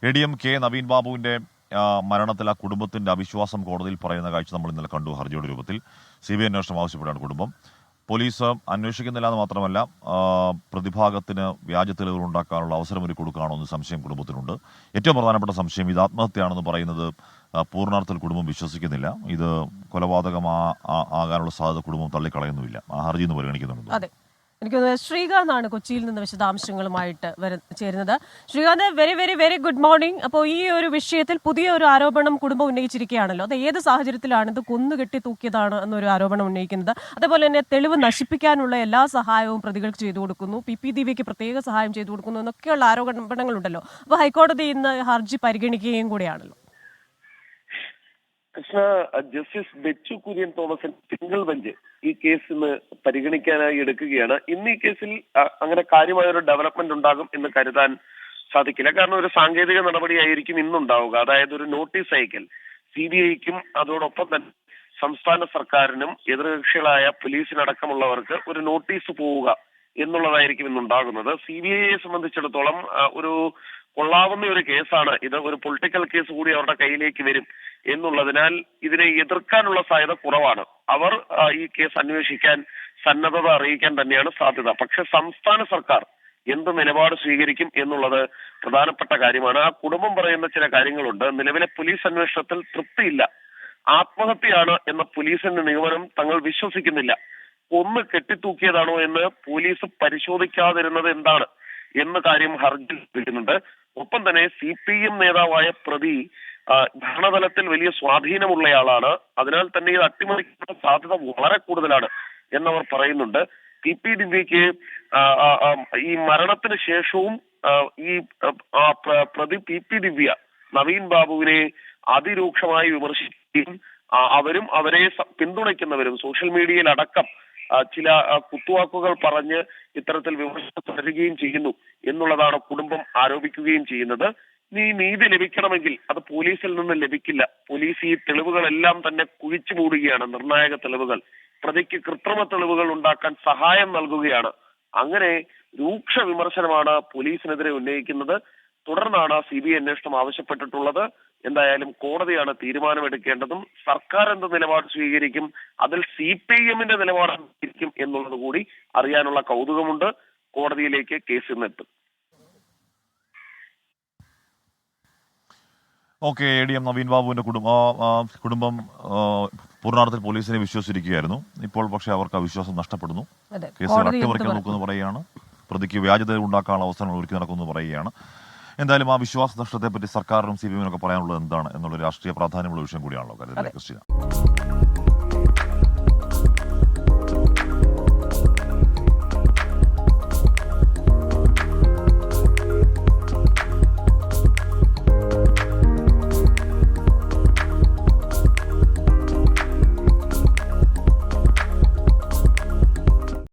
ADM Naveen ബാബുവിന്റെ മരണത്തിൽ ആ കുടുംബത്തിന്റെ അവിശ്വാസം കോടതിയിൽ പറയുന്ന കാഴ്ച നമ്മൾ ഇന്നലെ കണ്ടു. ഹർജിയുടെ രൂപത്തിൽ CBI അന്വേഷണം ആവശ്യപ്പെട്ടാണ് കുടുംബം. പോലീസ് അന്വേഷിക്കുന്നില്ല എന്ന് മാത്രമല്ല പ്രതിഭാഗത്തിന് വ്യാജ തെളിവുകൾ ഉണ്ടാക്കാനുള്ള അവസരം ഒരുക്കി കൊടുക്കുകയാണോ എന്ന് സംശയം കുടുംബത്തിനുണ്ട്. ഏറ്റവും പ്രധാനപ്പെട്ട സംശയം ഇത് ആത്മഹത്യയാണെന്ന് പറയുന്നത് പൂർണ്ണാർത്ഥത്തിൽ കുടുംബം വിശ്വസിക്കുന്നില്ല. ഇത് കൊലപാതകമാകാനുള്ള സാധ്യത കുടുംബം തള്ളിക്കളയുന്നുമില്ല. ആ ഹർജി ഇന്ന് പരിഗണിക്കുന്നുണ്ട്. എനിക്ക് തോന്നുന്നത് ശ്രീകാന്താണ് കൊച്ചിയിൽ നിന്ന് വിശദാംശങ്ങളുമായിട്ട് ചേരുന്നത്. Srikanth, very very very good morning. അപ്പോൾ ഈ ഒരു വിഷയത്തിൽ പുതിയ ഒരു ആരോപണം കുടുംബം ഉന്നയിച്ചിരിക്കുകയാണല്ലോ. അത് ഏത് സാഹചര്യത്തിലാണ് ഇത് കൊന്നുകെട്ടി തൂക്കിയതാണ് എന്നൊരു ആരോപണം ഉന്നയിക്കുന്നത്? അതേപോലെ തന്നെ തെളിവ് നശിപ്പിക്കാനുള്ള എല്ലാ സഹായവും പ്രതികൾക്ക് ചെയ്തു കൊടുക്കുന്നു, PP ദിവ്യയ്ക്ക് പ്രത്യേക സഹായം ചെയ്തു കൊടുക്കുന്നു എന്നൊക്കെയുള്ള ആരോപണങ്ങളുണ്ടല്ലോ. അപ്പോൾ ഹൈക്കോടതി ഇന്ന് ഹർജി പരിഗണിക്കുകയും കൂടിയാണല്ലോ. കൃഷ്ണ, ജസ്റ്റിസ് ബെച്ചു കുര്യൻ തോമസിന്റെ സിംഗിൾ ബെഞ്ച് ഈ കേസ് ഇന്ന് പരിഗണിക്കാനായി എടുക്കുകയാണ്. ഇന്ന് ഈ കേസിൽ അങ്ങനെ കാര്യമായ ഒരു ഡെവലപ്മെന്റ് ഉണ്ടാകും എന്ന് കരുതാൻ സാധിക്കില്ല. കാരണം ഒരു സാങ്കേതിക നടപടിയായിരിക്കും ഇന്നുണ്ടാവുക. അതായത് ഒരു നോട്ടീസ് അയക്കൽ CBIക്കും അതോടൊപ്പം തന്നെ സംസ്ഥാന സർക്കാരിനും എതിർകക്ഷികളായ പോലീസിനടക്കമുള്ളവർക്ക് ഒരു നോട്ടീസ് പോവുക എന്നുള്ളതായിരിക്കും ഇന്നുണ്ടാകുന്നത്. CBIയെ സംബന്ധിച്ചിടത്തോളം ഒരു കൊള്ളാവുന്ന ഒരു കേസാണ് ഇത്. ഒരു പൊളിറ്റിക്കൽ കേസ് കൂടി അവരുടെ കയ്യിലേക്ക് വരും എന്നുള്ളതിനാൽ ഇതിനെ എതിർക്കാനുള്ള സാധ്യത കുറവാണ്. അവർ ഈ കേസ് അന്വേഷിക്കാൻ സന്നദ്ധത അറിയിക്കാൻ തന്നെയാണ് സാധ്യത. പക്ഷെ സംസ്ഥാന സർക്കാർ എന്ത് നിലപാട് സ്വീകരിക്കും എന്നുള്ളത് പ്രധാനപ്പെട്ട കാര്യമാണ്. ആ കുടുംബം പറയുന്ന ചില കാര്യങ്ങളുണ്ട്. നിലവിലെ പോലീസ് അന്വേഷണത്തിൽ തൃപ്തിയില്ല, ആത്മഹത്യയാണ് എന്ന പോലീസിന്റെ നിഗമനം തങ്ങൾ വിശ്വസിക്കുന്നില്ല. ഒന്ന് കെട്ടിത്തൂക്കിയതാണോ എന്ന് പോലീസ് പരിശോധിക്കാതിരുന്നത് എന്താണ് എന്ന കാര്യം ഹർജിയിൽ വിളിക്കുന്നുണ്ട്. ഒപ്പം തന്നെ CPM നേതാവായ പ്രതി ഭരണതലത്തിൽ വലിയ സ്വാധീനമുള്ളയാളാണ്. അതിനാൽ തന്നെ ഇത് അട്ടിമറിക്കുന്ന സാധ്യത വളരെ കൂടുതലാണ് എന്നവർ പറയുന്നുണ്ട്. PP ദിവ്യയ്ക്ക് ഈ മരണത്തിന് ശേഷവും ഈ പ്രതി PP ദിവ്യ നവീൻ ബാബുവിനെ അതിരൂക്ഷമായി വിമർശിക്കുകയും അവരും അവരെ പിന്തുണയ്ക്കുന്നവരും സോഷ്യൽ മീഡിയയിൽ അടക്കം ചില കുത്തുവാക്കുകൾ പറഞ്ഞ് ഇത്തരത്തിൽ വിമർശനം തുടരുകയും ചെയ്യുന്നു എന്നുള്ളതാണ് കുടുംബം ആരോപിക്കുകയും ചെയ്യുന്നത്. ഈ നീതി ലഭിക്കണമെങ്കിൽ അത് പോലീസിൽ നിന്ന് ലഭിക്കില്ല. പോലീസ് ഈ തെളിവുകളെല്ലാം തന്നെ കുഴിച്ചു മൂടുകയാണ്, നിർണായക തെളിവുകൾ. പ്രതിക്ക് കൃത്രിമ തെളിവുകൾ ഉണ്ടാക്കാൻ സഹായം നൽകുകയാണ്. അങ്ങനെ രൂക്ഷ വിമർശനമാണ് പോലീസിനെതിരെ ഉന്നയിക്കുന്നത്. തുടർന്നാണ് CBI അന്വേഷണം ആവശ്യപ്പെട്ടിട്ടുള്ളത്. എന്തായാലും കോടതിയാണ് തീരുമാനമെടുക്കേണ്ടതും. സർക്കാർ എന്ത് നിലപാട് സ്വീകരിക്കും, അതിൽ CPMന്റെ നിലപാട് സ്വീകരിക്കും എന്നുള്ളത് കൂടി അറിയാനുള്ള കൗതുകമുണ്ട്. കോടതിയിലേക്ക് കേസ് ഇന്നെത്തും. ഓക്കെ, ADM നവീൻ ബാബുവിന്റെ കുടുംബം പൂർണ്ണാർത്ഥത്തിൽ പോലീസിനെ വിശ്വസിച്ചിരിക്കുകയായിരുന്നു. ഇപ്പോൾ പക്ഷേ അവർക്ക് ആ വിശ്വാസം നഷ്ടപ്പെടുന്നു. കേസുകൾ അട്ടിമറിക്കാൻ നോക്കുമെന്ന് പറയുകയാണ്. പ്രതിക്ക് വ്യാജത ഉണ്ടാക്കാനുള്ള അവസരങ്ങൾ ഒരുക്കി നടക്കുമെന്ന് പറയുകയാണ്. എന്തായാലും ആ വിശ്വാസ നഷ്ടത്തെപ്പറ്റി സർക്കാരിനും CBIനൊക്കെ പറയാനുള്ളത് എന്താണ് എന്നുള്ള രാഷ്ട്രീയ പ്രാധാന്യമുള്ള വിഷയം കൂടിയാണല്ലോ. ക്രിസ്റ്റീന.